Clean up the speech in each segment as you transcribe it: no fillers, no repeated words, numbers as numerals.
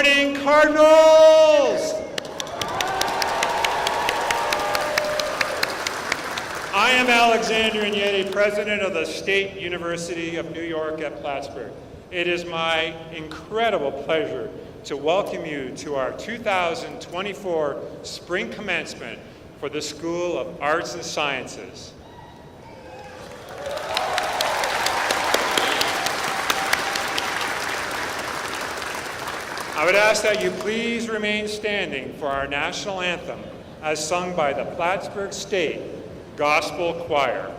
morning, Cardinals! I am Alexander Agnete, President of the State University of New York at Plattsburgh. It is my incredible pleasure to welcome you to our 2024 spring commencement for the School of Arts and Sciences. I would ask that you please remain standing for our national anthem as sung by the Plattsburgh State Gospel Choir.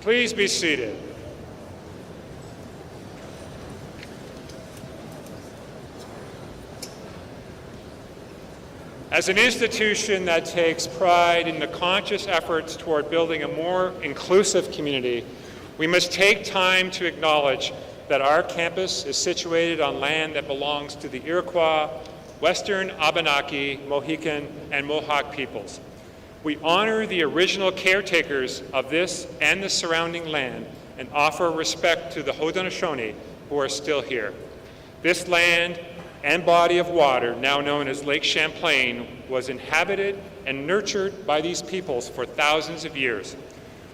Please be seated. As an institution that takes pride in the conscious efforts toward building a more inclusive community, we must take time to acknowledge that our campus is situated on land that belongs to the Iroquois, Western Abenaki, Mohican, and Mohawk peoples. We honor the original caretakers of this and the surrounding land and offer respect to the Haudenosaunee who are still here. This land and body of water, now known as Lake Champlain, was inhabited and nurtured by these peoples for thousands of years.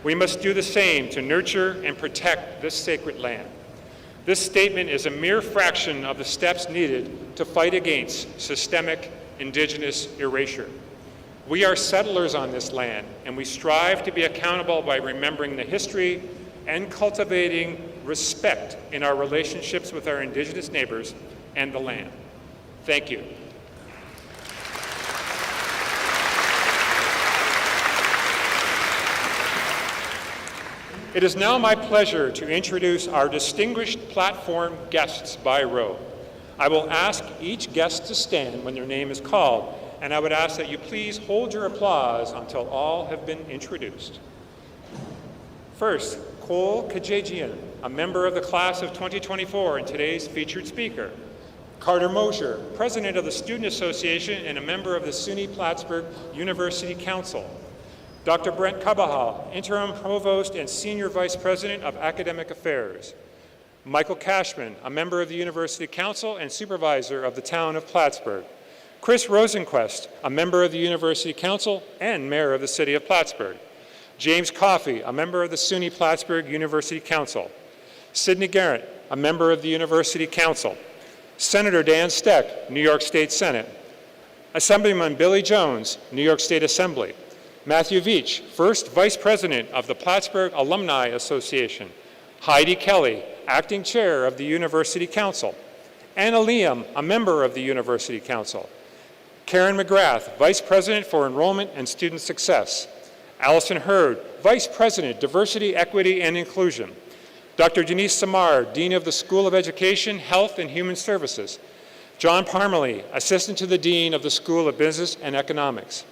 We must do the same to nurture and protect this sacred land. This statement is a mere fraction of the steps needed to fight against systemic Indigenous erasure. We are settlers on this land, and we strive to be accountable by remembering the history and cultivating respect in our relationships with our Indigenous neighbors and the land. Thank you. It is now my pleasure to introduce our distinguished platform guests by row. I will ask each guest to stand when their name is called, and I would ask that you please hold your applause until all have been introduced. First, Cole Kajejian, a member of the class of 2024 and today's featured speaker. Carter Mosher, President of the Student Association and a member of the SUNY Plattsburgh University Council. Dr. Brent Kabahal, Interim Provost and Senior Vice President of Academic Affairs. Michael Cashman, a member of the University Council and Supervisor of the Town of Plattsburgh. Chris Rosenquist, a member of the University Council and Mayor of the City of Plattsburgh. James Coffey, a member of the SUNY Plattsburgh University Council. Sidney Garrett, a member of the University Council. Senator Dan Steck, New York State Senate. Assemblyman Billy Jones, New York State Assembly. Matthew Veach, first Vice President of the Plattsburgh Alumni Association. Heidi Kelly, Acting Chair of the University Council. Anna Liam, a member of the University Council. Karen McGrath, Vice President for Enrollment and Student Success. Allison Hurd, Vice President, Diversity, Equity, and Inclusion. Dr. Denise Samar, Dean of the School of Education, Health, and Human Services. John Parmalee, Assistant to the Dean of the School of Business and Economics.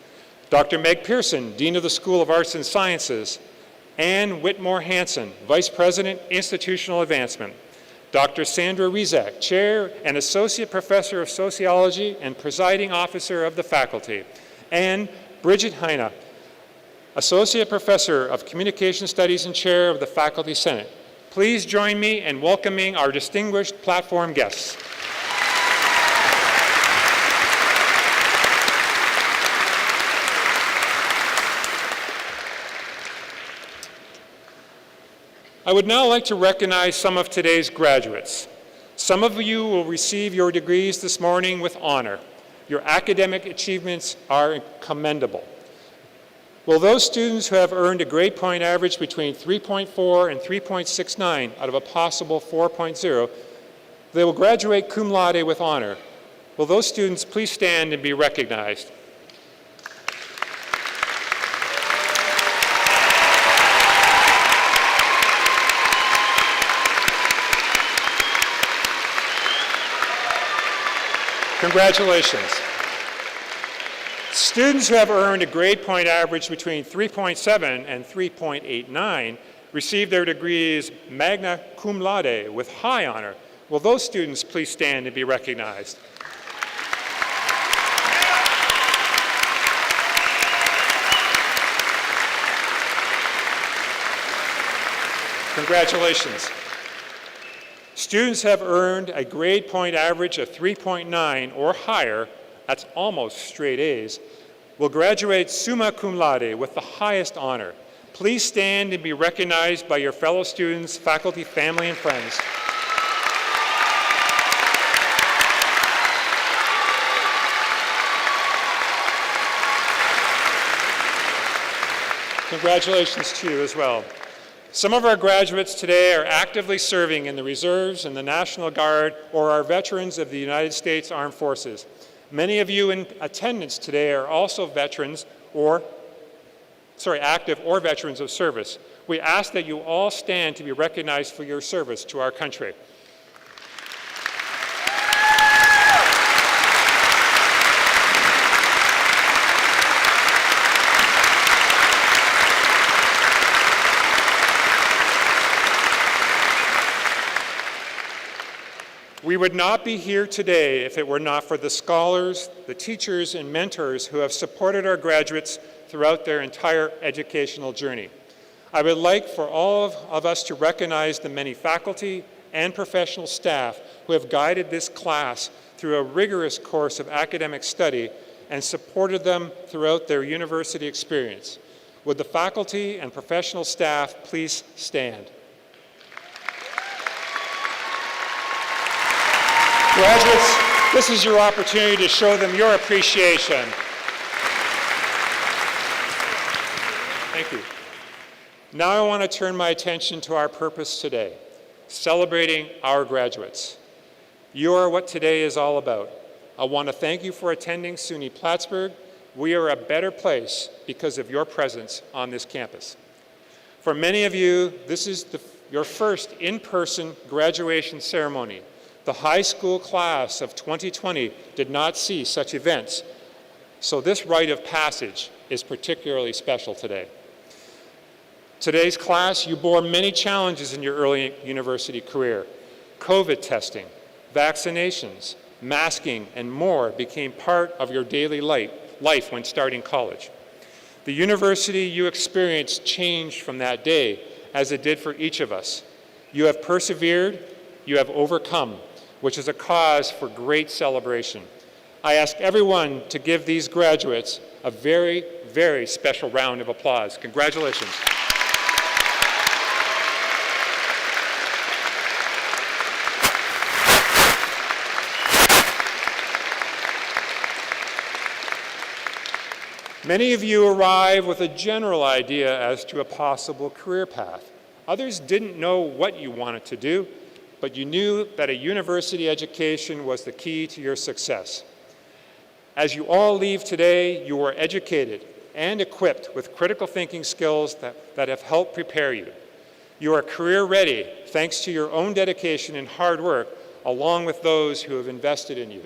Dr. Meg Pearson, Dean of the School of Arts and Sciences. Ann Whitmore Hanson, Vice President, Institutional Advancement. Dr. Sandra Rizak, Chair and Associate Professor of Sociology and Presiding Officer of the Faculty. And Bridget Heine, Associate Professor of Communication Studies and Chair of the Faculty Senate. Please join me in welcoming our distinguished platform guests. I would now like to recognize some of today's graduates. Some of you will receive your degrees this morning with honor. Your academic achievements are commendable. Will those students who have earned a grade point average between 3.4 and 3.69 out of a possible 4.0, they will graduate cum laude with honor. Will those students please stand and be recognized? Congratulations. Students who have earned a grade point average between 3.7 and 3.89 receive their degrees magna cum laude with high honor. Will those students please stand and be recognized? Congratulations. Students have earned a grade point average of 3.9 or higher, that's almost straight A's, will graduate summa cum laude with the highest honor. Please stand and be recognized by your fellow students, faculty, family, and friends. Congratulations to you as well. Some of our graduates today are actively serving in the reserves and the National Guard or are veterans of the United States Armed Forces. Many of you in attendance today are also veterans active or veterans of service. We ask that you all stand to be recognized for your service to our country. We would not be here today if it were not for the scholars, the teachers, and mentors who have supported our graduates throughout their entire educational journey. I would like for all of us to recognize the many faculty and professional staff who have guided this class through a rigorous course of academic study and supported them throughout their university experience. Would the faculty and professional staff please stand? Graduates, this is your opportunity to show them your appreciation. Thank you. Now I want to turn my attention to our purpose today, celebrating our graduates. You are what today is all about. I want to thank you for attending SUNY Plattsburgh. We are a better place because of your presence on this campus. For many of you, this is your first in-person graduation ceremony. The high school class of 2020 did not see such events, so this rite of passage is particularly special today. Today's class, you bore many challenges in your early university career. COVID testing, vaccinations, masking, and more became part of your daily life when starting college. The university you experienced changed from that day, as it did for each of us. You have persevered, you have overcome, which is a cause for great celebration. I ask everyone to give these graduates a very, very special round of applause. Congratulations. Many of you arrive with a general idea as to a possible career path. Others didn't know what you wanted to do, but you knew that a university education was the key to your success. As you all leave today, you are educated and equipped with critical thinking skills that have helped prepare you. You are career ready thanks to your own dedication and hard work, along with those who have invested in you.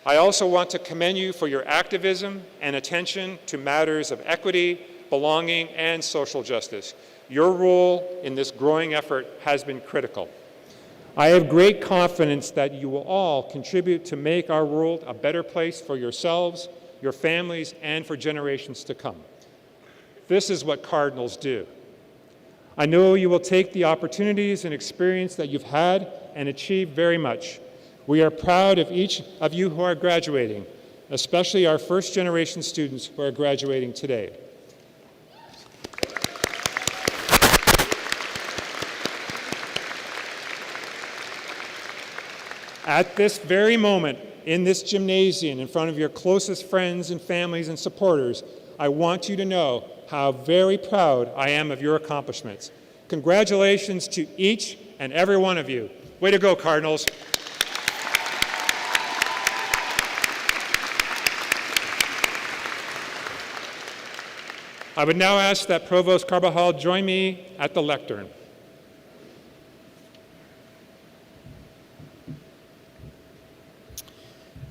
I also want to commend you for your activism and attention to matters of equity, belonging, and social justice. Your role in this growing effort has been critical. I have great confidence that you will all contribute to make our world a better place for yourselves, your families, and for generations to come. This is what Cardinals do. I know you will take the opportunities and experience that you've had and achieve very much. We are proud of each of you who are graduating, especially our first-generation students who are graduating today. At this very moment, in this gymnasium, in front of your closest friends and families and supporters, I want you to know how very proud I am of your accomplishments. Congratulations to each and every one of you. Way to go, Cardinals. I would now ask that Provost Carbajal join me at the lectern.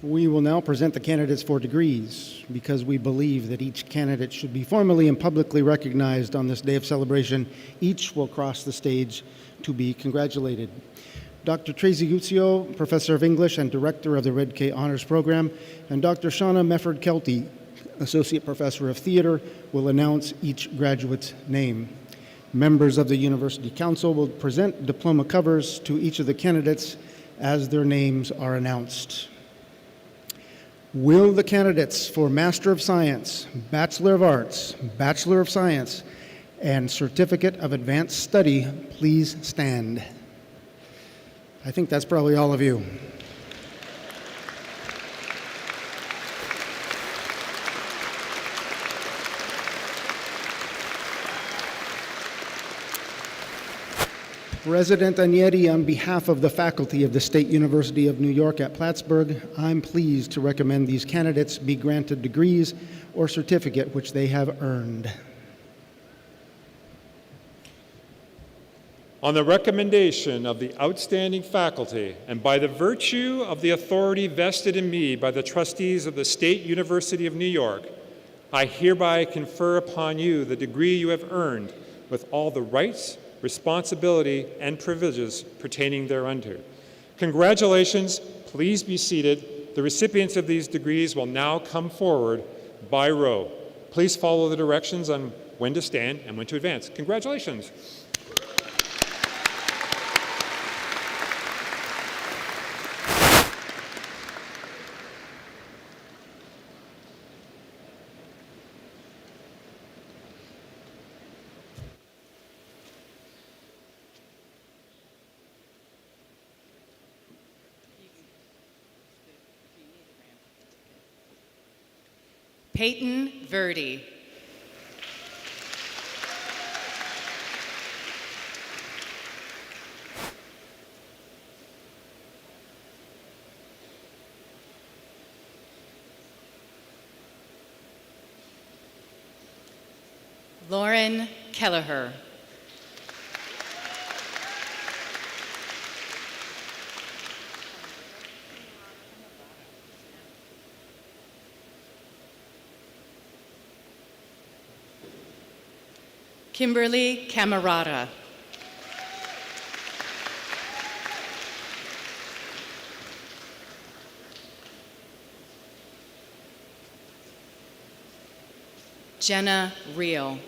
We will now present the candidates for degrees. Because we believe that each candidate should be formally and publicly recognized on this day of celebration, each will cross the stage to be congratulated. Dr. Tracy Guccio, Professor of English and Director of the Red K Honors Program, and Dr. Shauna Mefford-Kelty, Associate Professor of Theater, will announce each graduate's name. Members of the University Council will present diploma covers to each of the candidates as their names are announced. Will the candidates for Master of Science, Bachelor of Arts, Bachelor of Science, and Certificate of Advanced Study please stand? I think that's probably all of you. President Anieri, on behalf of the faculty of the State University of New York at Plattsburgh, I'm pleased to recommend these candidates be granted degrees or certificate which they have earned. On the recommendation of the outstanding faculty and by the virtue of the authority vested in me by the trustees of the State University of New York, I hereby confer upon you the degree you have earned with all the rights, responsibility, and privileges pertaining thereunder. Congratulations. Please be seated. The recipients of these degrees will now come forward by row. Please follow the directions on when to stand and when to advance. Congratulations. Peyton Verdi. Lauren Kelleher. Kimberly Camerata. Jenna Reel.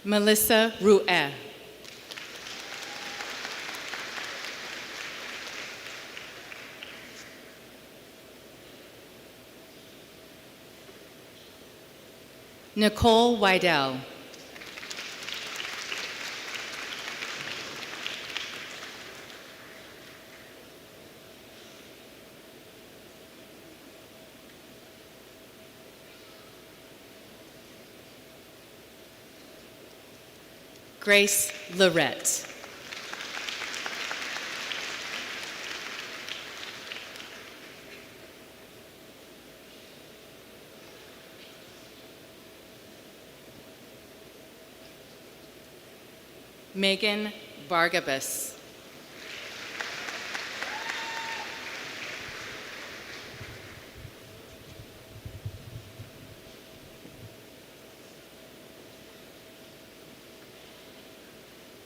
Melissa Rueh. Nicole Wydell. Grace Lorette. Megan Bargabas.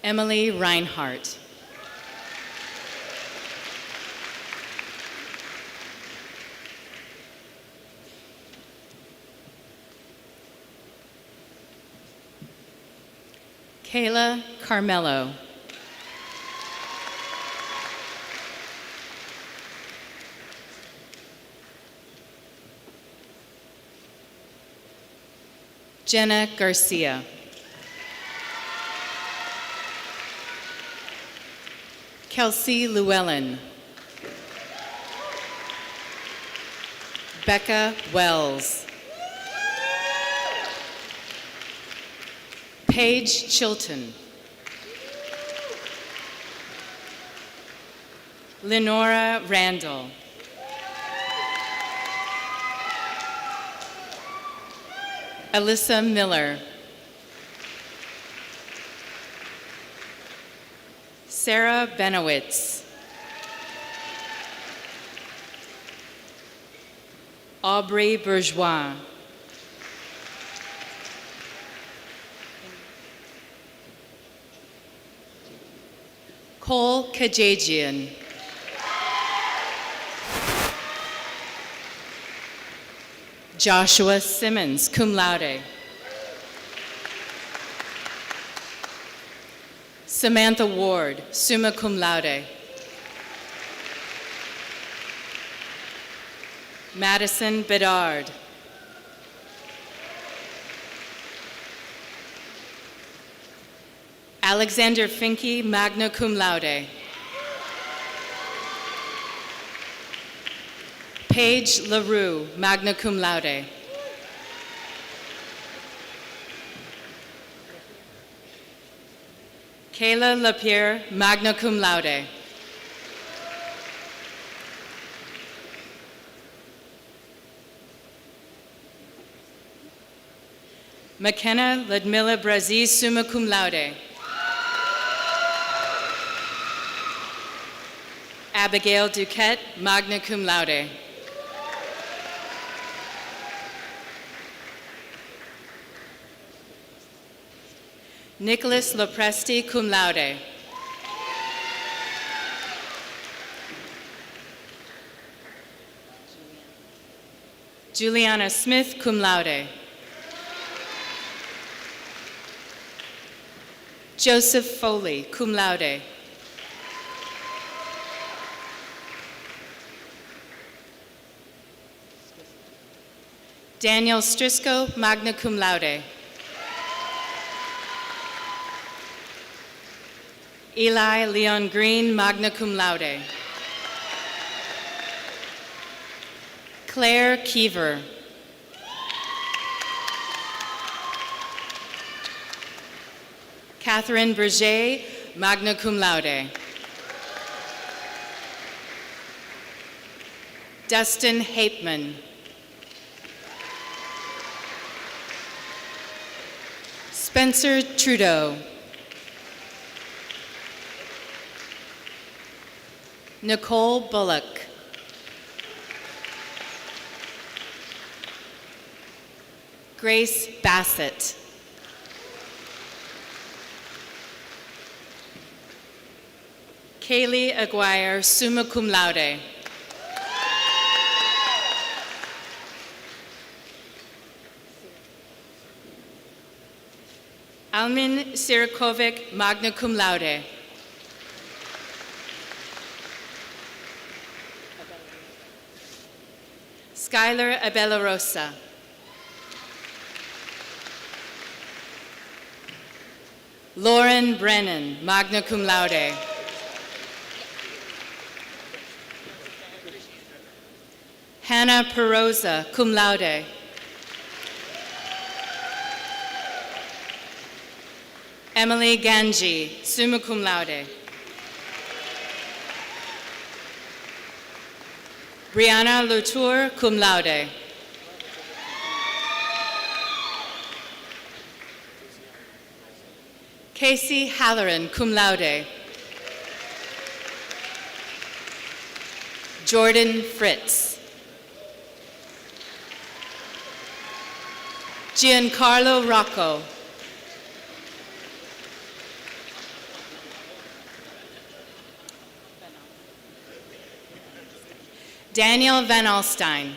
Emily Reinhardt. Kayla Carmelo. Jenna Garcia. Kelsey Llewellyn. Becca Wells. Paige Chilton. Lenora Randall. Alyssa Miller. Sarah Benowitz. Aubrey Bourgeois. Cole Kajajian. Joshua Simmons, cum laude. Samantha Ward, summa cum laude. Madison Bedard. Alexander Finke, magna cum laude. Paige LaRue, magna cum laude. Kayla Lapierre, magna cum laude. McKenna Ludmilla Brazil, summa cum laude. Abigail Duquette, magna cum laude. Nicholas Lopresti, cum laude. Juliana Smith, cum laude. Joseph Foley, cum laude. Daniel Strisco, magna cum laude. Eli Leon Green, magna cum laude. Claire Kiever. Catherine Berger, magna cum laude. Dustin Hapeman. Spencer Trudeau. Nicole Bullock. Grace Bassett. Kaylee Aguirre, summa cum laude. Almin Sirakovic, magna cum laude. Skylar Abella Rosa. Lauren Brennan, magna cum laude. Hannah Perosa, cum laude. Emily Ganji, summa cum laude. Brianna Latour, cum laude. Casey Halloran, cum laude. Jordan Fritz. Giancarlo Rocco. Daniel Van Alstyne.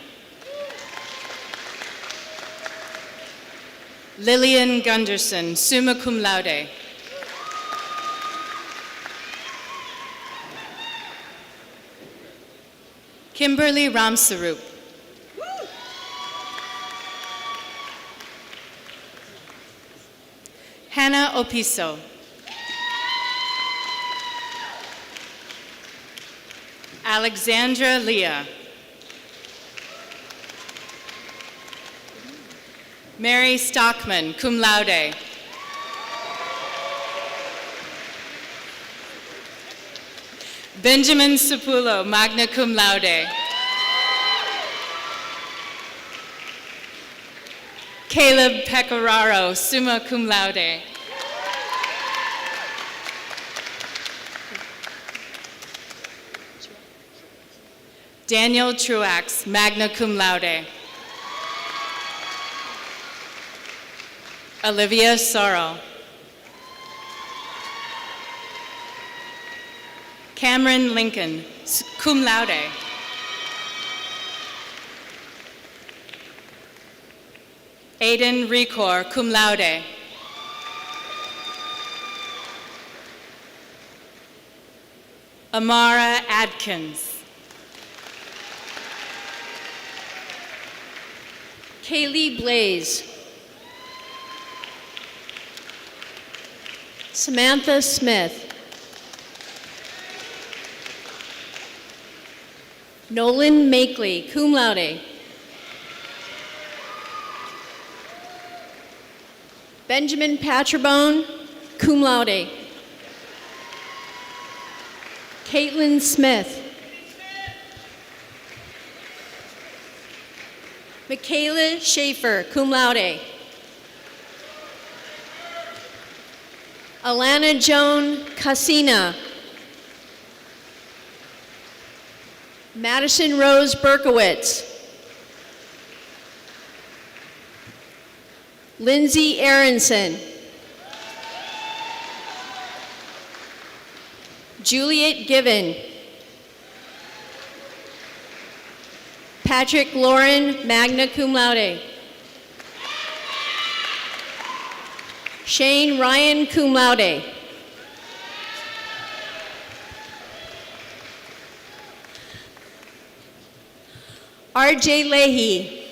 Lillian Gunderson, summa cum laude. Kimberly Ramsarup. Hannah Opiso. Alexandra Leah. Mary Stockman, cum laude. Benjamin Sapulo, magna cum laude. Caleb Pecoraro, summa cum laude. Daniel Truax, magna cum laude. Olivia Sorrell. Cameron Lincoln, cum laude. Aiden Recor, cum laude. Amara Adkins. Kaylee Blaze. Samantha Smith. Nolan Makeley, cum laude. Benjamin Patrabone, cum laude. Caitlin Smith. Michaela Schaefer, cum laude. Alana Joan Casina. Madison Rose Berkowitz. Lindsay Aronson. Juliet Given. Patrick Lauren, magna cum laude. Shane Ryan, cum laude. RJ Leahy.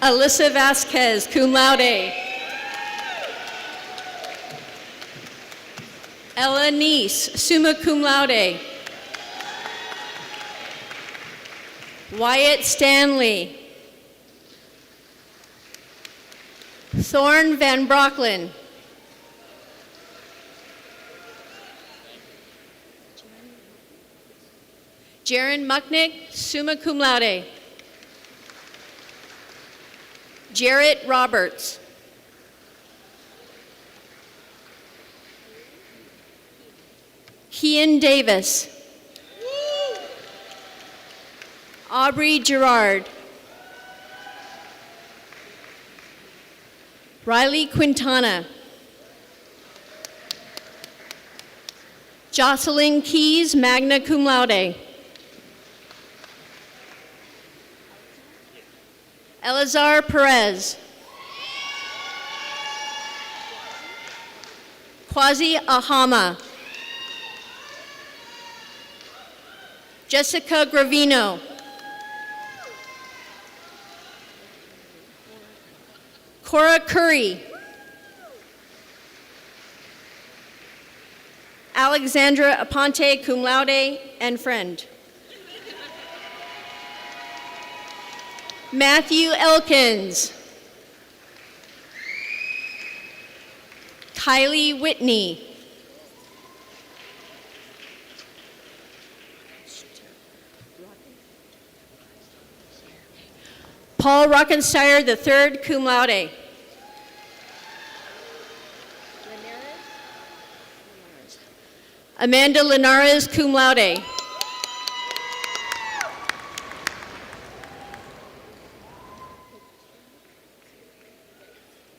Alyssa Vasquez, cum laude. Ella Neese, summa cum laude. Wyatt Stanley. Thorn Van Brocklin. Jaron Mucknick, summa cum laude. Jarrett Roberts. Kian Davis. Aubrey Gerard. Riley Quintana. Jocelyn Keys, magna cum laude. Elazar Perez. Quasi Ahama. Jessica Gravino. Cora Curry. Alexandra Aponte, cum laude, and friend. Matthew Elkins. Kylie Whitney. Paul Rockensteyer III, cum laude. Amanda Linares, cum laude.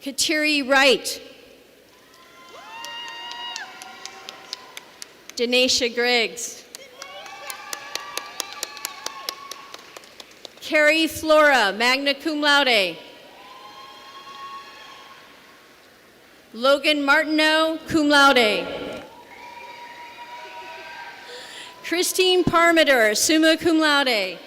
Kateri Wright. Denisha Griggs. Carrie Flora, magna cum laude. Logan Martineau, cum laude. Christine Parmiter, summa cum laude.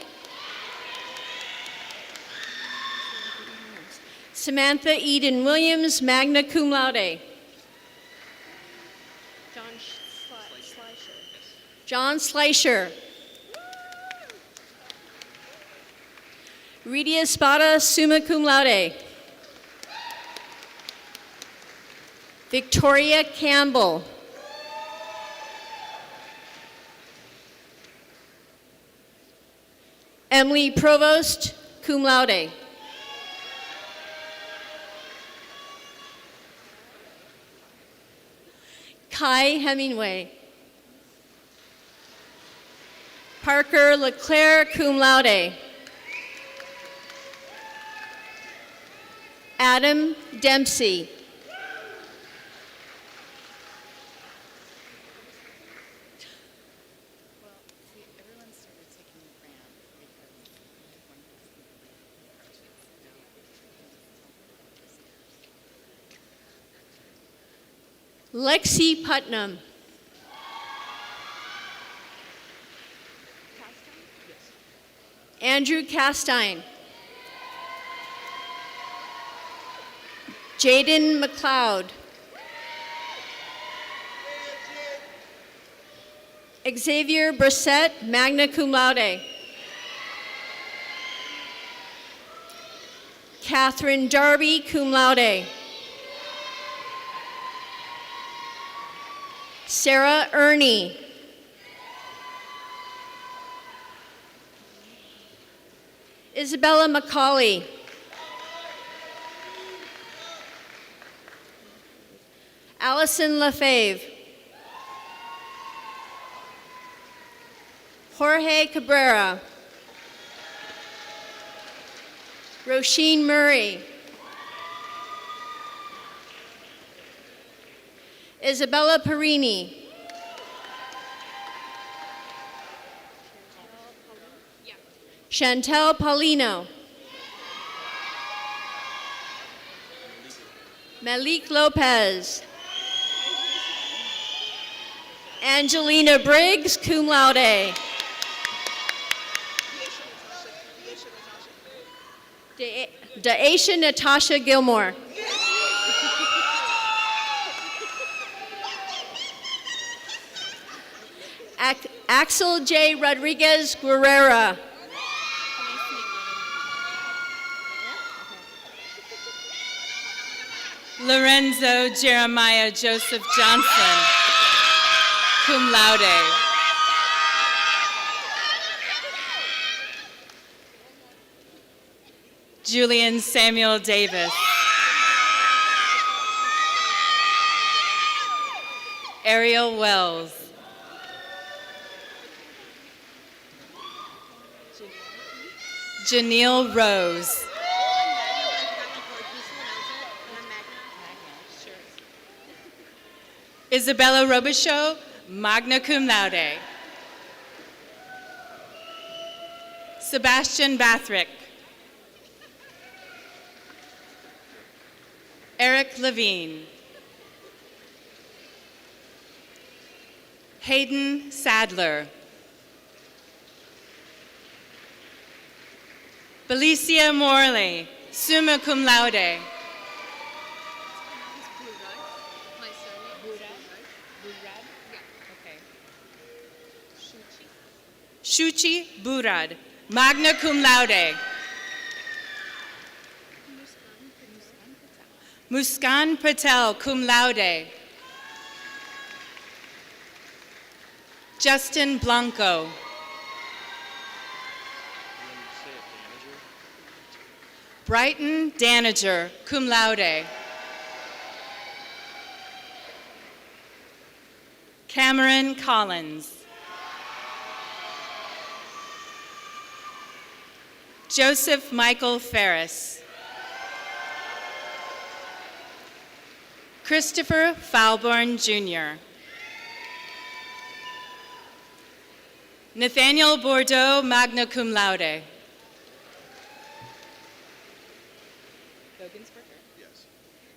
Samantha Eden Williams, magna cum laude. John Schleicher. Rita Espada, summa cum laude. Victoria Campbell. Emily Provost, cum laude. Kai Hemingway. Parker Leclerc, cum laude. Adam Dempsey. Lexi Putnam. Andrew Castine. Jaden McLeod. Xavier Brissett, magna cum laude. Catherine Darby, cum laude. Sarah Ernie. Isabella McCauley. Allison Lefebvre. Jorge Cabrera. Roisin Murray. Isabella Perini. Chantel Paulino. Malik Lopez. Angelina Briggs, cum laude. Daisha Natasha Gilmore. Axel J. Rodriguez Guerrera. Lorenzo Jeremiah Joseph Johnson, cum laude. Julian Samuel Davis. Ariel Wells. Janelle Rose. Isabella Robichaud, magna cum laude. Sebastian Bathrick. Eric Levine. Hayden Sadler. Felicia Morley, summa cum laude. Shuchi Burad, magna cum laude. Muskan Patel, cum laude. Justin Blanco. Brighton Danager, cum laude. Cameron Collins. Joseph Michael Ferris. Christopher Falborn, Jr. Nathaniel Bordeaux, magna cum laude.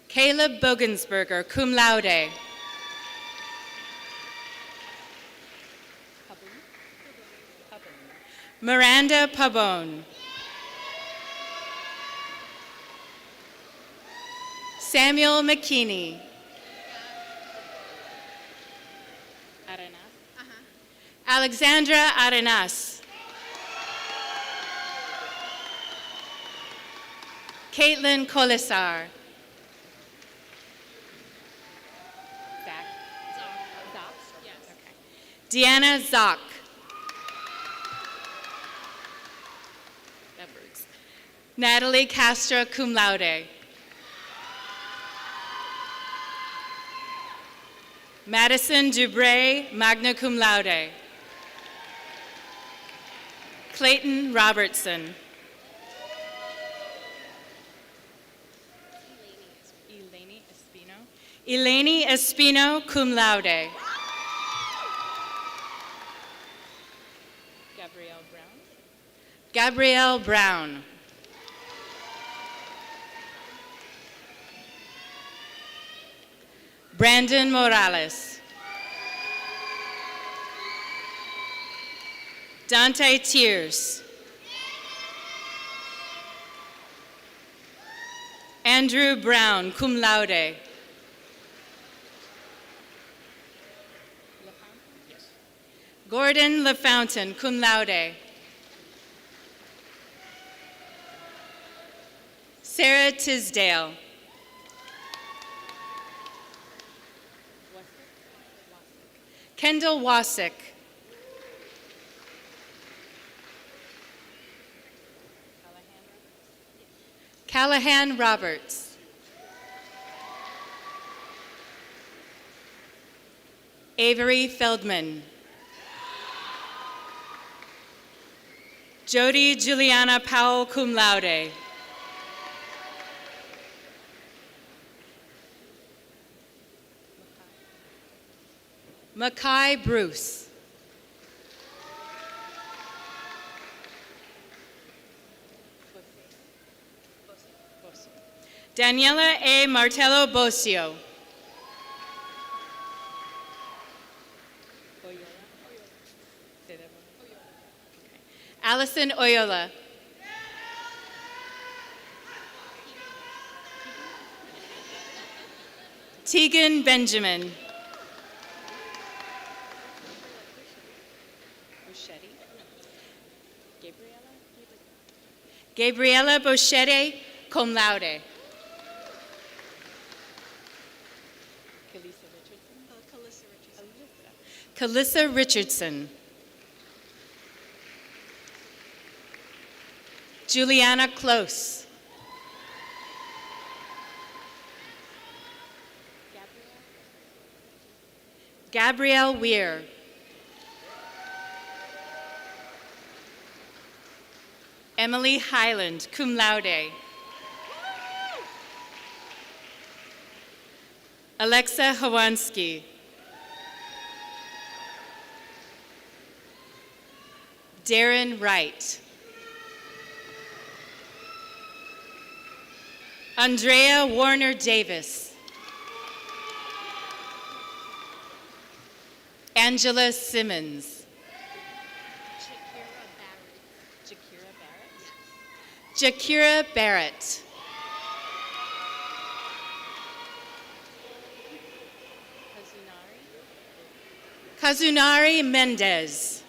Caleb Bogensberger, cum laude. Miranda Pabon. Samuel McKinney. Alexandra Arenas. Caitlin Colisar. Deanna Zock. Natalie Castro, cum laude. Madison Dubray, magna cum laude. Clayton Robertson. Eleni Espino, cum laude. Gabrielle Brown. Brandon Morales. Dante Tears. Andrew Brown, cum laude. Gordon LaFountain, cum laude. Sarah Tisdale. Kendall Wasick. Callahan Roberts. Avery Feldman. Jody Juliana Powell, cum laude. Makai Bruce. Daniela A. Martello Bosio. Allison Oyola. Tegan Benjamin. Gabriela Boschette, cum laude. Calissa Richardson. Juliana Close. Gabrielle Weir. Emily Highland, cum laude. Alexa Hawansky. Darren Wright. Andrea Warner Davis. Angela Simmons. Jakira Barrett. Kazunari Mendez.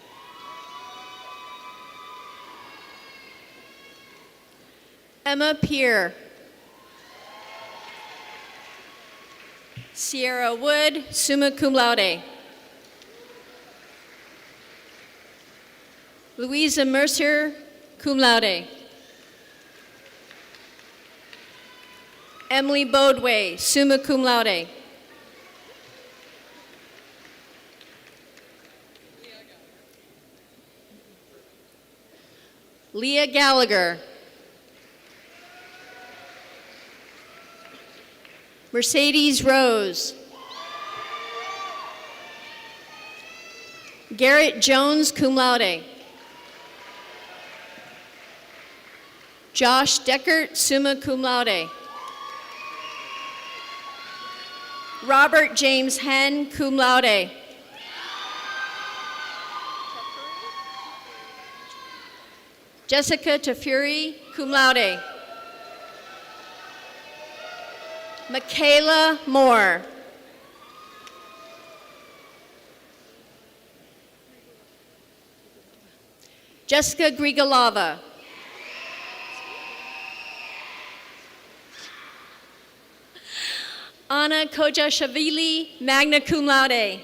Emma Peer. Sierra Wood, summa cum laude. Louisa Mercer, cum laude. Emily Bodway, summa cum laude. Leah Gallagher. Mercedes Rose. Garrett Jones, cum laude. Josh Deckert, summa cum laude. Robert James Henn, cum laude. Jessica Tafuri, cum laude. Michaela Moore. Jessica Grigalava. Anna Kojashavili, magna cum laude.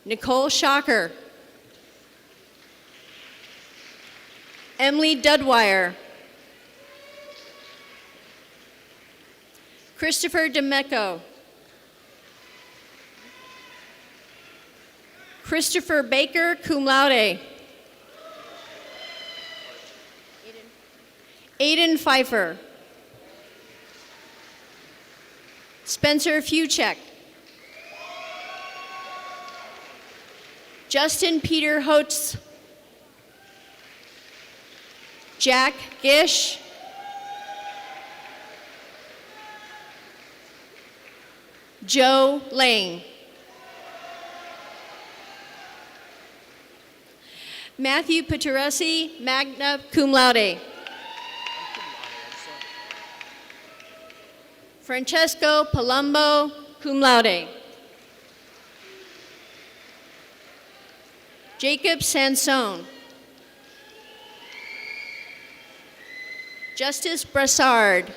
Nicole Shocker. Emily Dudwire. Christopher DeMecco. Christopher Baker, cum laude. Aiden Pfeiffer. Spencer Fuchek. Justin Peter Holtz. Jack Gish. Joe Lane. Matthew Pateresi, magna cum laude. Francesco Palumbo, cum laude. Jacob Sansone. Justice Brassard.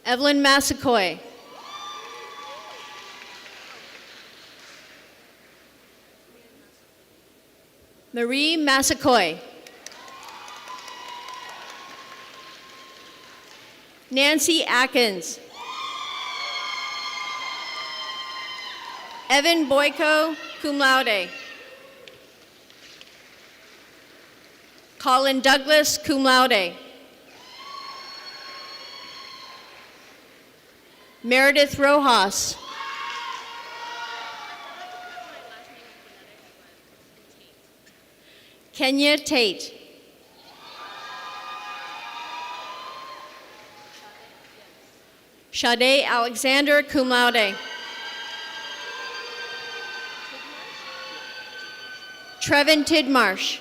Evelyn Massacoy. Marie Massacoy. Nancy Atkins. Evan Boyko, cum laude. Colin Douglas, cum laude. Meredith Rojas. Kenya Tate. Sade Alexander, cum laude. Trevin Tidmarsh.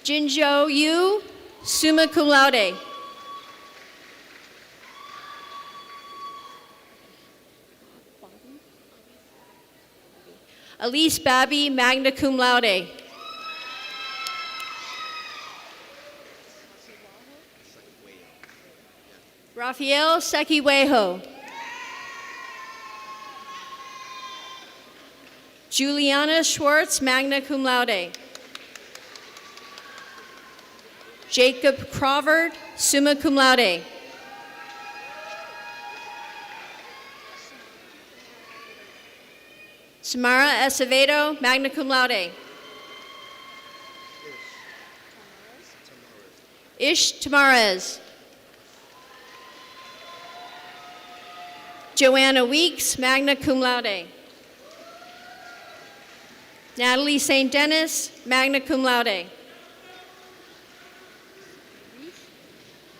Jinjo Yu, summa cum laude. Elise Babby, magna cum laude. Rafael Sekiweho. Juliana Schwartz, magna cum laude. Jacob Crawford, summa cum laude. Samara Acevedo, magna cum laude. Ish Tamarez. Joanna Weeks, magna cum laude. Natalie St. Dennis, magna cum laude.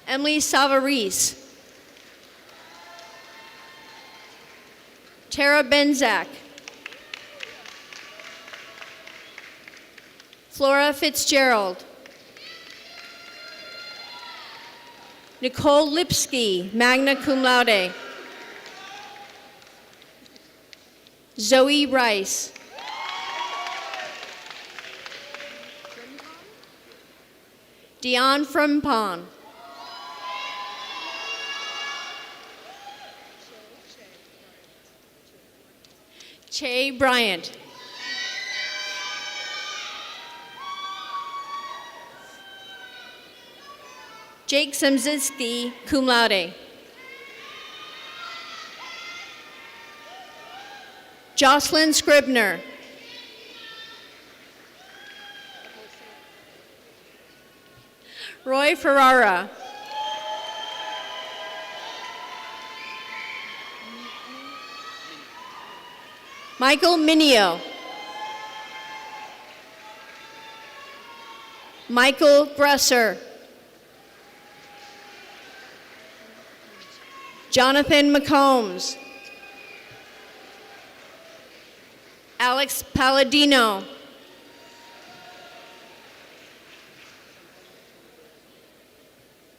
Emily Savarese. Tara Benzak. Flora Fitzgerald. Nicole Lipsky, magna cum laude. Zoe Rice. Dion Frimpong. Che Bryant. Jake Semzinski, cum laude. Jocelyn Scribner. Roy Ferrara. Michael Minio. Michael Bresser. Jonathan McCombs. Alex Palladino.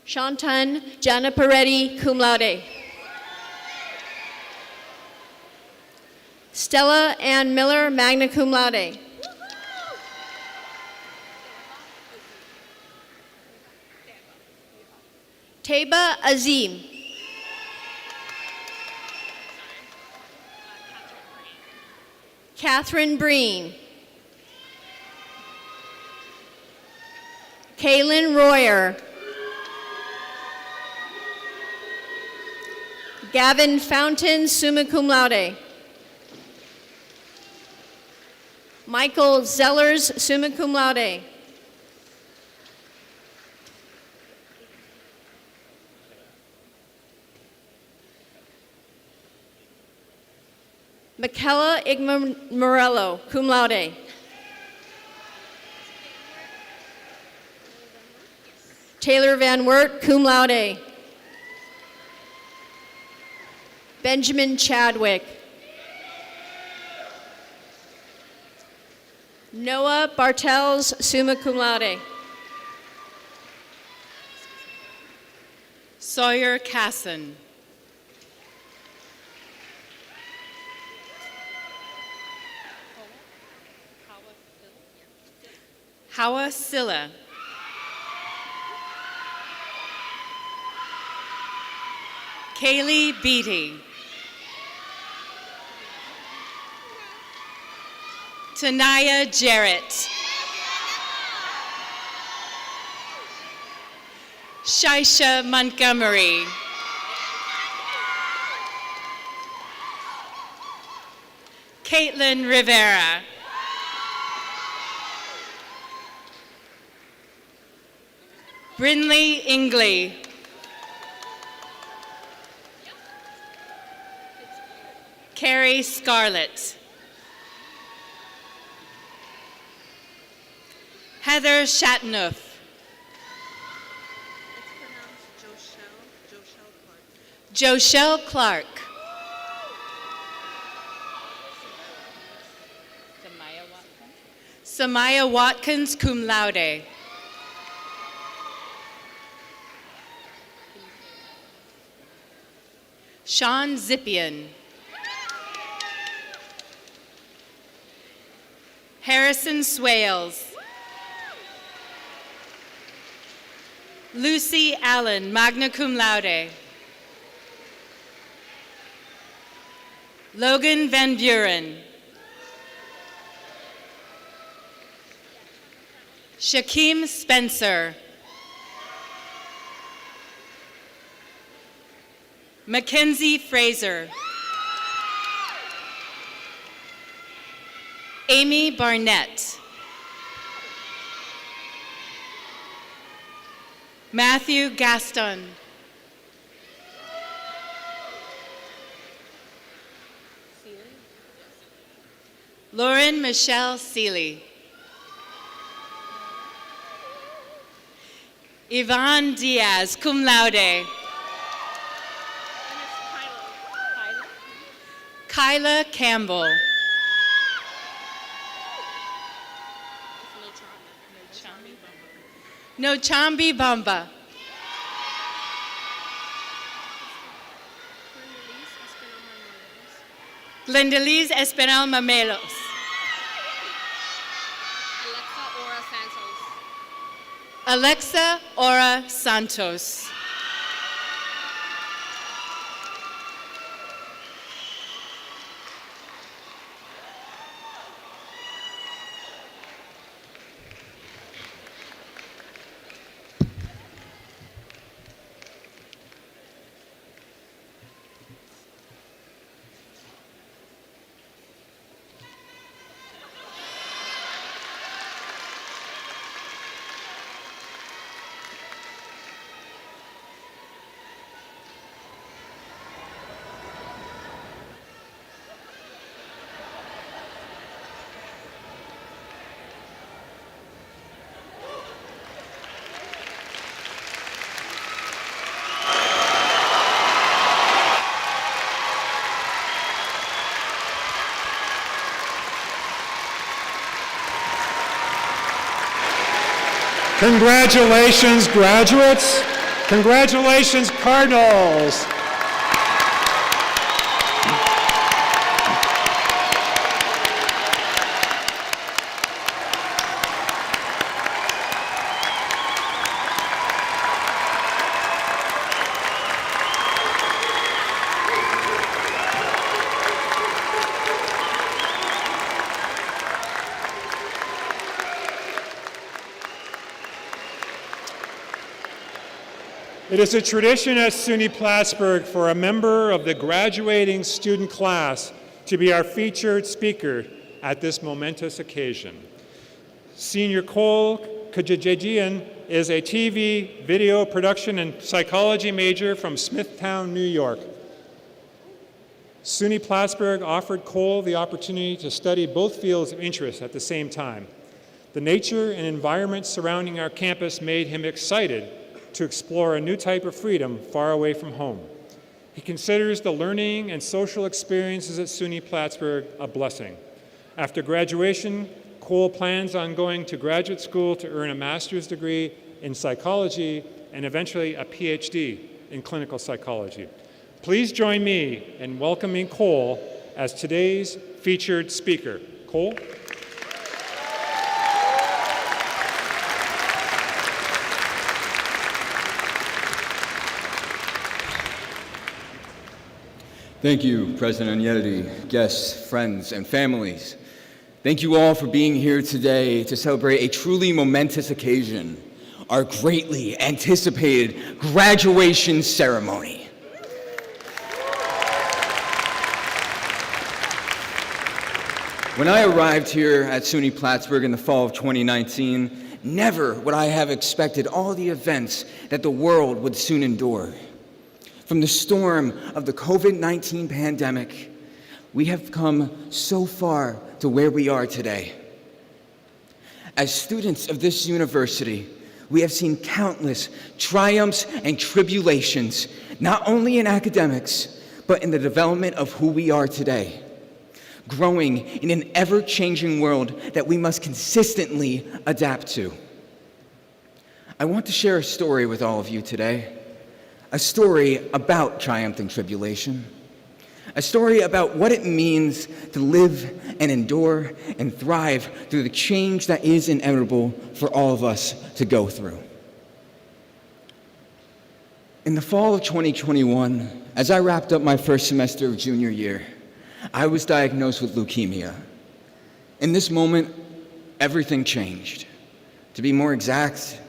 Shantan Janaparetti, cum laude. Stella Ann Miller, magna cum laude. Taba Azim. Catherine Breen. Kaylin Royer. Gavin Fountain, summa cum laude. Michael Zellers, summa cum laude. Michaela Igma Morello, cum laude. Taylor Van Wert, cum laude. Benjamin Chadwick. Noah Bartels, summa cum laude. Sawyer Casson. Hawa Silla. Kaylee Beatty. Tanaya Jarrett. Shaisha Montgomery. Caitlin Rivera. Brinley Ingley. Carrie Scarlett. Heather Shatnoff. Joshelle Clark. Samaya Watkins, cum laude. Sean Zippian. Harrison Swales. Lucy Allen, magna cum laude. Logan Van Buren. Shaquem Spencer. Mackenzie Fraser. Amy Barnett. Matthew Gaston. Lauren Michelle Seeley. Yvonne Diaz, cum laude. Kyla Campbell. Nochambi Bamba. Glendalise Espinal Mamelos. Alexa Ora Santos. Congratulations, graduates. Congratulations, Cardinals. It is a tradition at SUNY Plattsburgh for a member of the graduating student class to be our featured speaker at this momentous occasion. Senior Cole Kajajian is a TV, video production, and psychology major from Smithtown, New York. SUNY Plattsburgh offered Cole the opportunity to study both fields of interest at the same time. The nature and environment surrounding our campus made him excited to explore a new type of freedom far away from home. He considers the learning and social experiences at SUNY Plattsburgh a blessing. After graduation, Cole plans on going to graduate school to earn a master's degree in psychology and eventually a PhD in clinical psychology. Please join me in welcoming Cole as today's featured speaker. Cole? Thank you, President Agnelli, guests, friends, and families. Thank you all for being here today to celebrate a truly momentous occasion, our greatly anticipated graduation ceremony. When I arrived here at SUNY Plattsburgh in the fall of 2019, never would I have expected all the events that the world would soon endure. From the storm of the COVID-19 pandemic, we have come so far to where we are today. As students of this university, we have seen countless triumphs and tribulations, not only in academics, but in the development of who we are today, growing in an ever-changing world that we must consistently adapt to. I want to share a story with all of you today. A story about triumph and tribulation. A story about what it means to live and endure and thrive through the change that is inevitable for all of us to go through. In the fall of 2021, as I wrapped up my first semester of junior year, I was diagnosed with leukemia. In this moment, everything changed. To be more exact,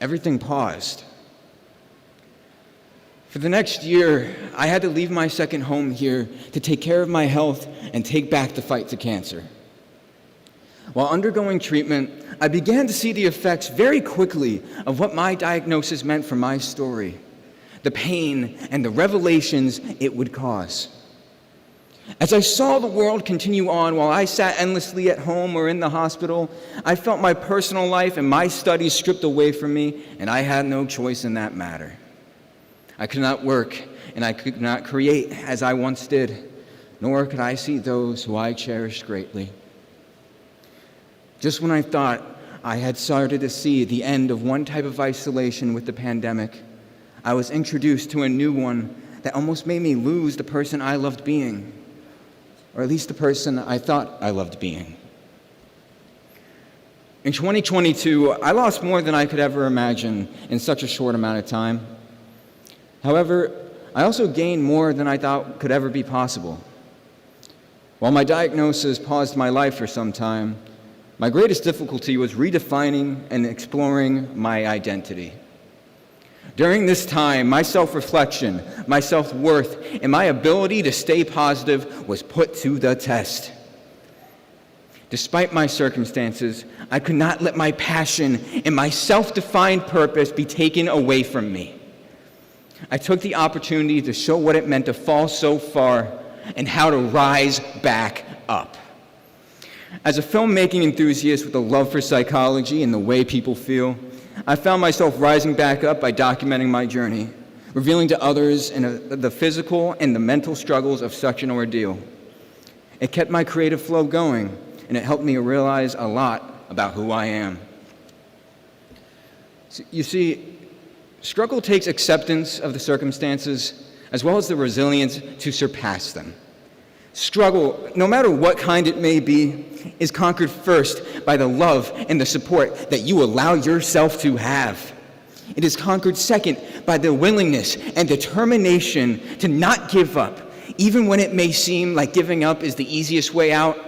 everything paused. For the next year, I had to leave my second home here to take care of my health and take back the fight to cancer. While undergoing treatment, I began to see the effects very quickly of what my diagnosis meant for my story, the pain and the revelations it would cause. As I saw the world continue on while I sat endlessly at home or in the hospital, I felt my personal life and my studies stripped away from me, and I had no choice in that matter. I could not work, and I could not create as I once did, nor could I see those who I cherished greatly. Just when I thought I had started to see the end of one type of isolation with the pandemic, I was introduced to a new one that almost made me lose the person I loved being, or at least the person I thought I loved being. In 2022, I lost more than I could ever imagine in such a short amount of time. However, I also gained more than I thought could ever be possible. While my diagnosis paused my life for some time, my greatest difficulty was redefining and exploring my identity. During this time, my self-reflection, my self-worth, and my ability to stay positive was put to the test. Despite my circumstances, I could not let my passion and my self-defined purpose be taken away from me. I took the opportunity to show what it meant to fall so far and how to rise back up. As a filmmaking enthusiast with a love for psychology and the way people feel, I found myself rising back up by documenting my journey, revealing to others the physical and the mental struggles of such an ordeal. It kept my creative flow going, and it helped me realize a lot about who I am. You see, struggle takes acceptance of the circumstances as well as the resilience to surpass them. Struggle, no matter what kind it may be, is conquered first by the love and the support that you allow yourself to have. It is conquered second by the willingness and determination to not give up, even when it may seem like giving up is the easiest way out.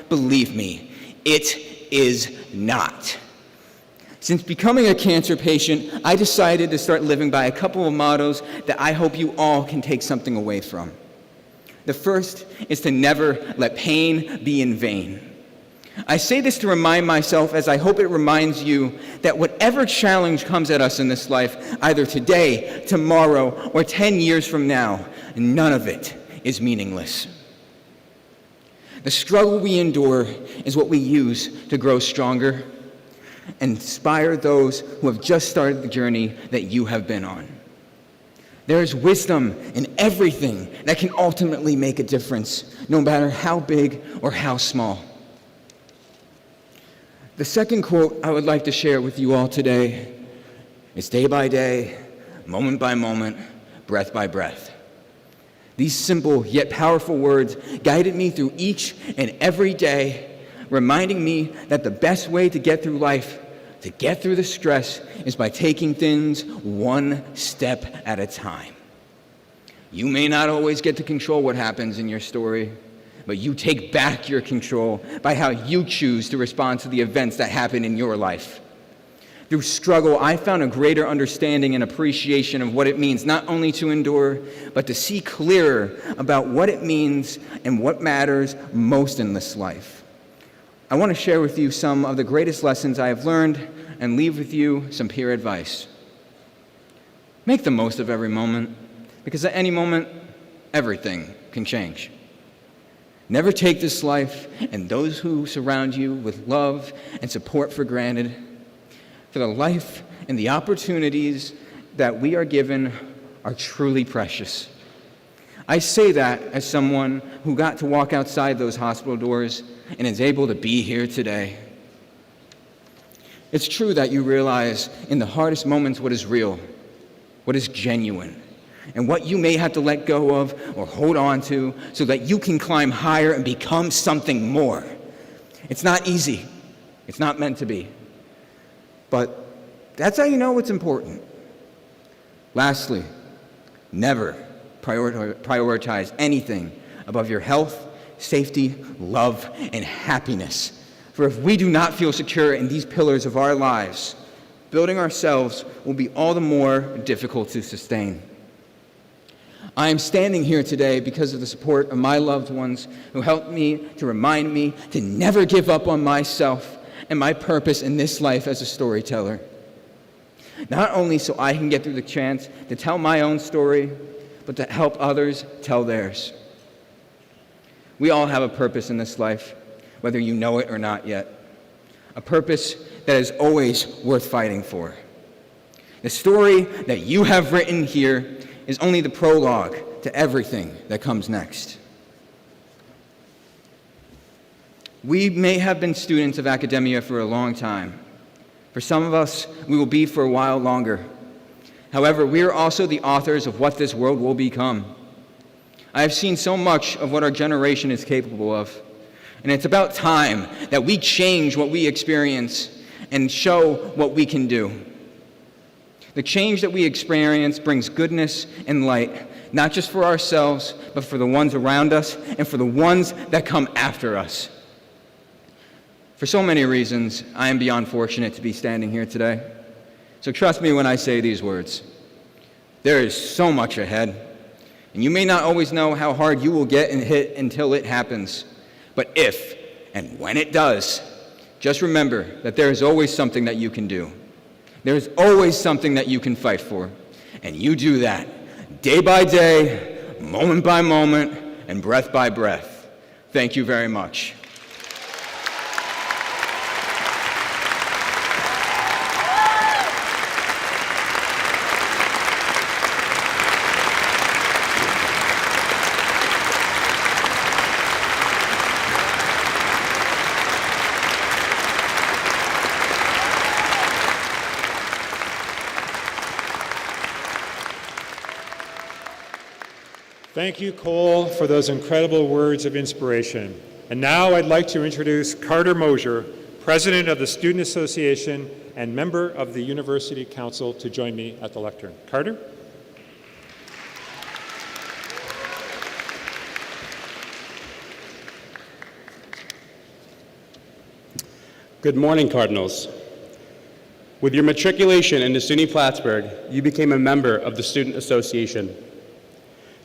Believe me, it is not. Since becoming a cancer patient, I decided to start living by a couple of mottos that I hope you all can take something away from. The first is to never let pain be in vain. I say this to remind myself, as I hope it reminds you, that whatever challenge comes at us in this life, either today, tomorrow, or 10 years from now, none of it is meaningless. The struggle we endure is what we use to grow stronger and inspire those who have just started the journey that you have been on. There is wisdom in everything that can ultimately make a difference, no matter how big or how small. The second quote I would like to share with you all today is day by day, moment by moment, breath by breath. These simple yet powerful words guided me through each and every day, reminding me that the best way to get through life, to get through the stress, is by taking things one step at a time. You may not always get to control what happens in your story, but you take back your control by how you choose to respond to the events that happen in your life. Through struggle, I found a greater understanding and appreciation of what it means not only to endure, but to see clearer about what it means and what matters most in this life. I want to share with you some of the greatest lessons I have learned and leave with you some peer advice. Make the most of every moment, because at any moment, everything can change. Never take this life and those who surround you with love and support for granted, for the life and the opportunities that we are given are truly precious. I say that as someone who got to walk outside those hospital doors and is able to be here today. It's true that you realize in the hardest moments what is real, what is genuine, and what you may have to let go of or hold on to so that you can climb higher and become something more. It's not easy. It's not meant to be. But that's how you know what's important. Lastly, never prioritize anything above your health, safety, love, and happiness. For if we do not feel secure in these pillars of our lives, building ourselves will be all the more difficult to sustain. I am standing here today because of the support of my loved ones who helped me to remind me to never give up on myself and my purpose in this life as a storyteller. Not only so I can get through the chance to tell my own story, but to help others tell theirs. We all have a purpose in this life, whether you know it or not yet. A purpose that is always worth fighting for. The story that you have written here is only the prologue to everything that comes next. We may have been students of academia for a long time. For some of us, we will be for a while longer. However, we are also the authors of what this world will become. I have seen so much of what our generation is capable of, and it's about time that we change what we experience and show what we can do. The change that we experience brings goodness and light, not just for ourselves, but for the ones around us and for the ones that come after us. For so many reasons, I am beyond fortunate to be standing here today. So trust me when I say these words. There is so much ahead, and you may not always know how hard you will get and hit until it happens. But if and when it does, just remember that there is always something that you can do. There is always something that you can fight for. And you do that day by day, moment by moment, and breath by breath. Thank you very much. Thank you, Cole, for those incredible words of inspiration. And now I'd like to introduce Carter Mosier, President of the Student Association and member of the University Council, to join me at the lectern. Carter? Good morning, Cardinals. With your matriculation into SUNY Plattsburgh, you became a member of the Student Association.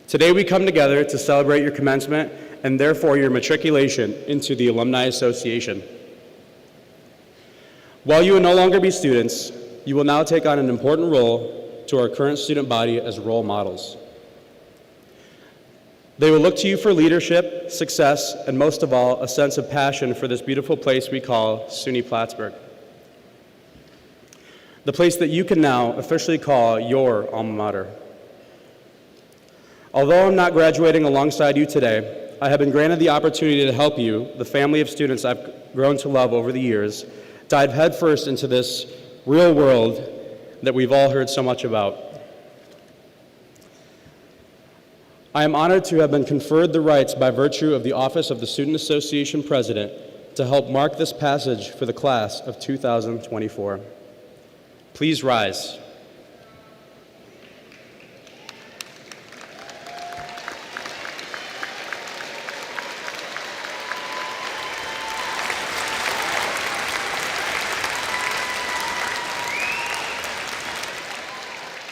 Today we come together to celebrate your commencement and therefore your matriculation into the Alumni Association. While you will no longer be students, you will now take on an important role to our current student body as role models. They will look to you for leadership, success, and most of all, a sense of passion for this beautiful place we call SUNY Plattsburgh. The place that you can now officially call your alma mater. Although I'm not graduating alongside you today, I have been granted the opportunity to help you, the family of students I've grown to love over the years, dive headfirst into this real world that we've all heard so much about. I am honored to have been conferred the rights by virtue of the office of the Student Association President to help mark this passage for the class of 2024. Please rise.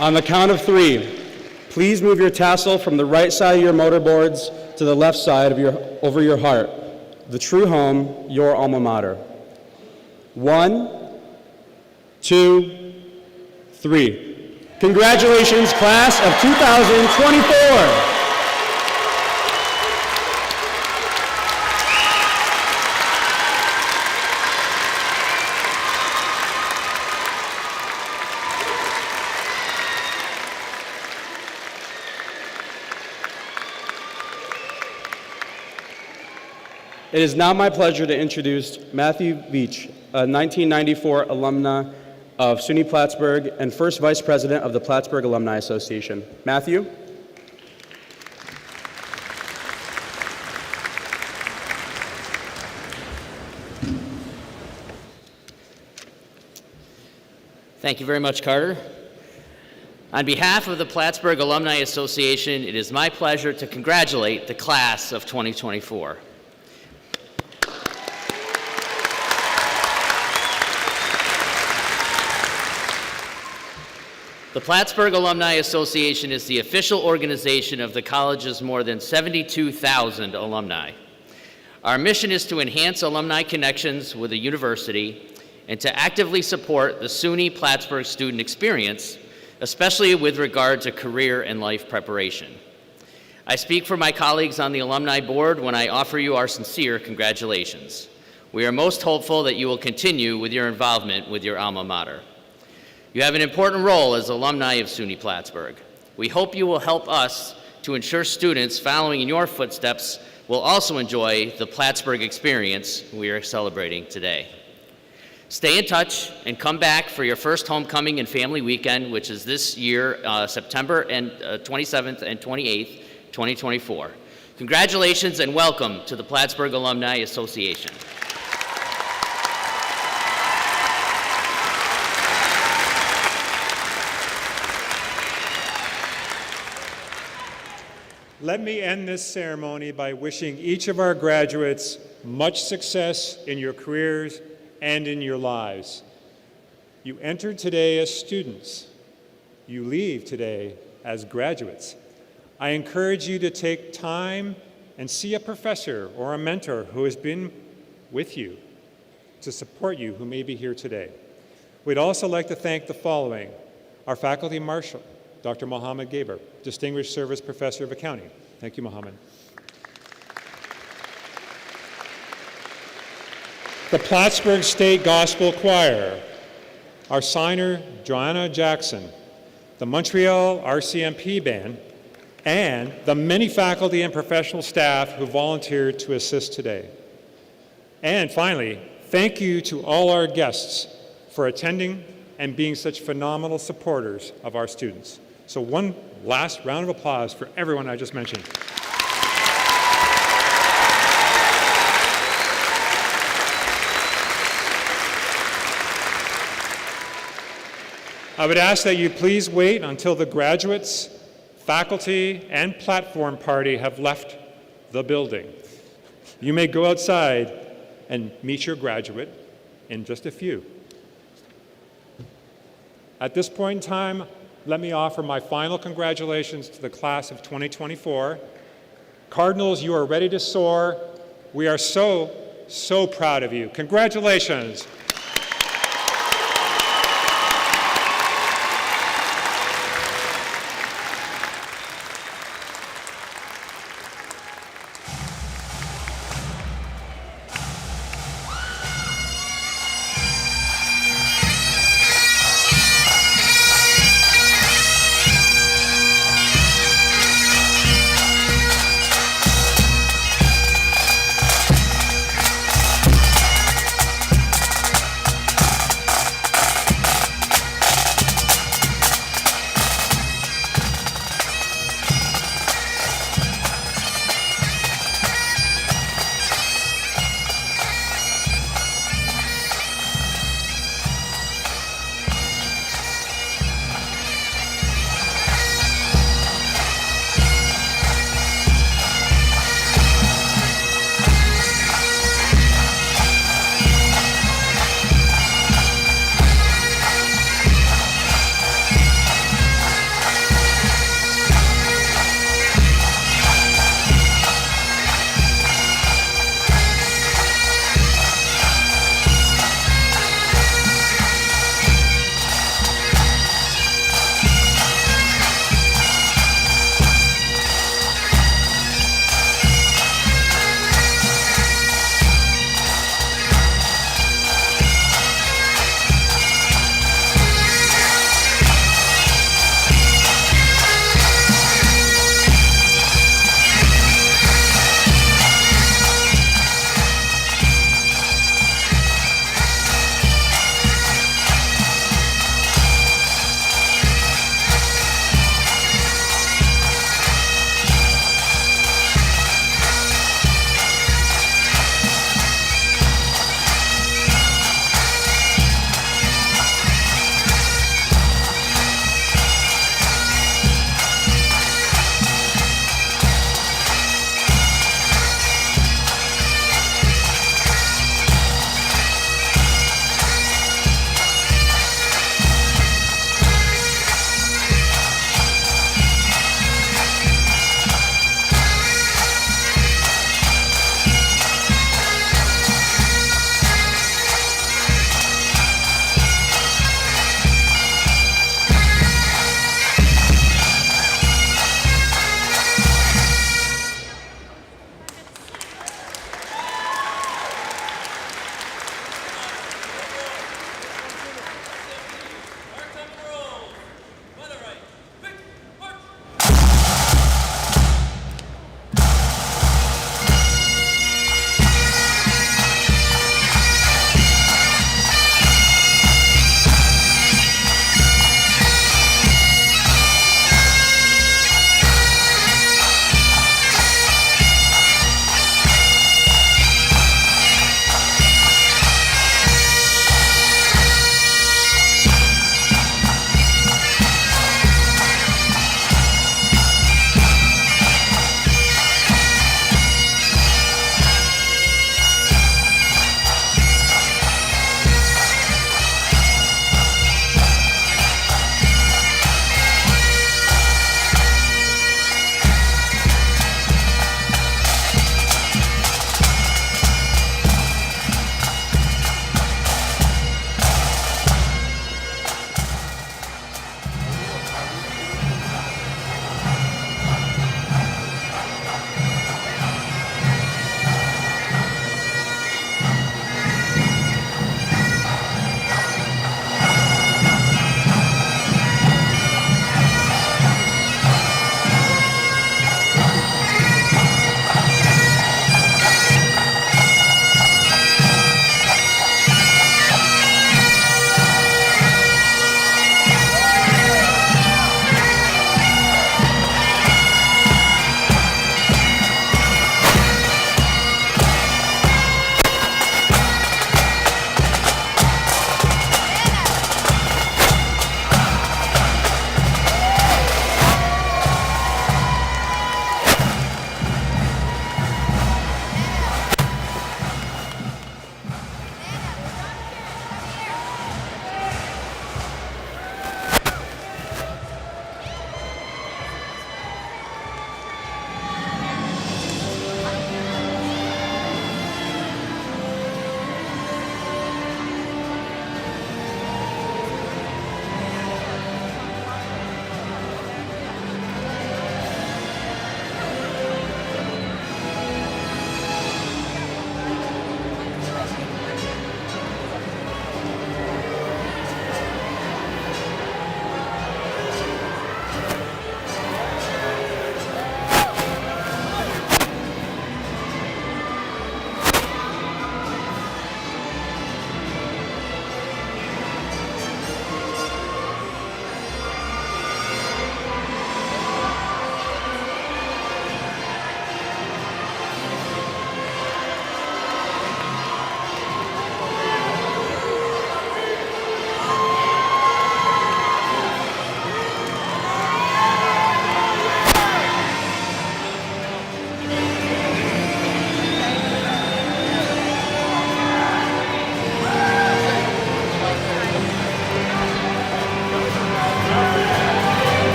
On the count of three, please move your tassel from the right side of your motorboards to the left side of over your heart. The true home, your alma mater. 1, 2, 3. Congratulations, class of 2024. It is now my pleasure to introduce Matthew Beach, a 1994 alumna of SUNY Plattsburgh and first vice president of the Plattsburgh Alumni Association. Matthew? Thank you very much, Carter. On behalf of the Plattsburgh Alumni Association, it is my pleasure to congratulate the class of 2024. The Plattsburgh Alumni Association is the official organization of the college's more than 72,000 alumni. Our mission is to enhance alumni connections with the university and to actively support the SUNY Plattsburgh student experience, especially with regard to career and life preparation. I speak for my colleagues on the Alumni Board when I offer you our sincere congratulations. We are most hopeful that you will continue with your involvement with your alma mater. You have an important role as alumni of SUNY Plattsburgh. We hope you will help us to ensure students following in your footsteps will also enjoy the Plattsburgh experience we are celebrating today. Stay in touch and come back for your first homecoming and family weekend, which is this year, September 27th and 28th, 2024. Congratulations and welcome to the Plattsburgh Alumni Association. Let me end this ceremony by wishing each of our graduates much success in your careers and in your lives. You entered today as students. You leave today as graduates. I encourage you to take time and see a professor or a mentor who has been with you to support you who may be here today. We'd also like to thank the following: our faculty marshal, Dr. Mohammed Gaber, Distinguished Service Professor of Accounting. Thank you, Mohammed. The Plattsburgh State Gospel Choir, our signer, Joanna Jackson, the Montreal RCMP Band, and the many faculty and professional staff who volunteered to assist today. And finally, thank you to all our guests for attending and being such phenomenal supporters of our students. So one last round of applause for everyone I just mentioned. I would ask that you please wait until the graduates, faculty, and platform party have left the building. You may go outside and meet your graduate in just a few. At this point in time, let me offer my final congratulations to the class of 2024. Cardinals, you are ready to soar. We are so proud of you. Congratulations.